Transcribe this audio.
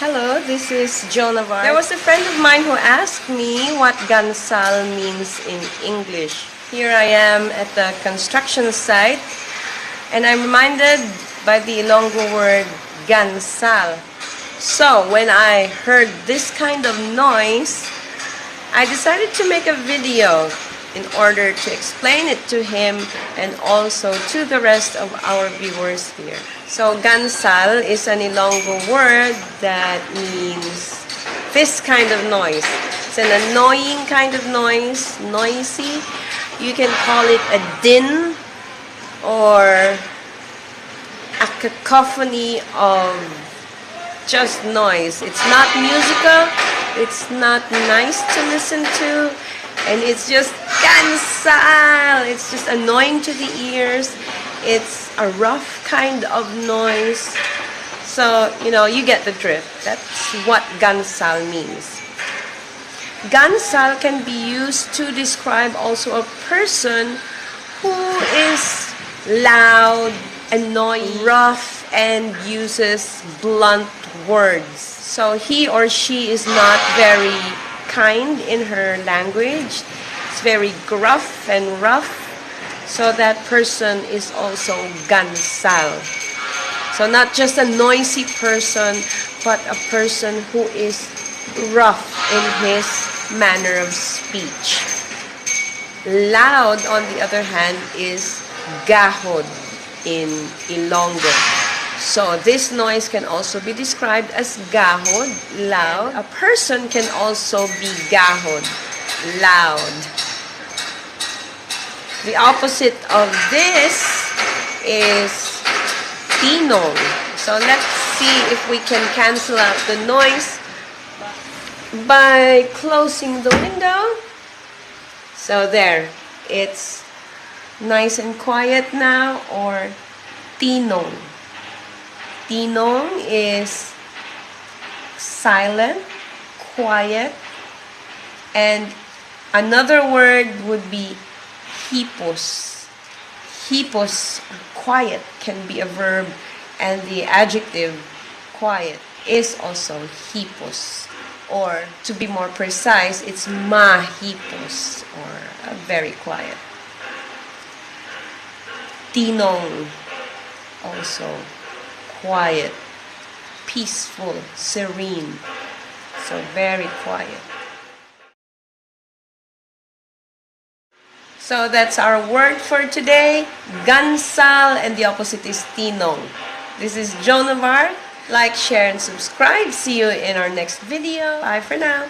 Hello, this is Jonavar. There was a friend of mine who asked me what GANSAL means in English. Here I am at the construction site and I'm reminded by the Ilonggo word GANSAL. So when I heard this kind of noise, I decided to make a video in order to explain it to him and also to the rest of our viewers here. So GANSAL is an Ilonggo word that means this kind of noise. It's an annoying kind of noise, noisy. You can call it a din or a cacophony of just noise. It's not musical, it's not nice to listen to, and it's just GANSAL. It's just annoying to the ears. It's a rough kind of noise. So, you get the drift. That's what GANSAL means. GANSAL can be used to describe also a person who is loud, annoying, rough, and uses blunt words. So he or she is not very kind in her language. It's very gruff and rough. So that person is also GANSAL. So not just a noisy person, but a person who is rough in his manner of speech. Loud, on the other hand, is gahod in Ilonggo. So this noise can also be described as gahod, loud. A person can also be gahod, loud. The opposite of this is TINONG. So let's see if we can cancel out the noise by closing the window. So there, it's nice and quiet now, or TINONG. TINONG is silent, quiet, and another word would be hipos. Hipos, quiet, can be a verb, and the adjective quiet is also hipos. Or to be more precise, it's mahipos, or very quiet. TINONG, also quiet, peaceful, serene. So very quiet. So that's our word for today, GANSAL, and the opposite is TINONG. This is Jonavar. Like, share, and subscribe. See you in our next video. Bye for now.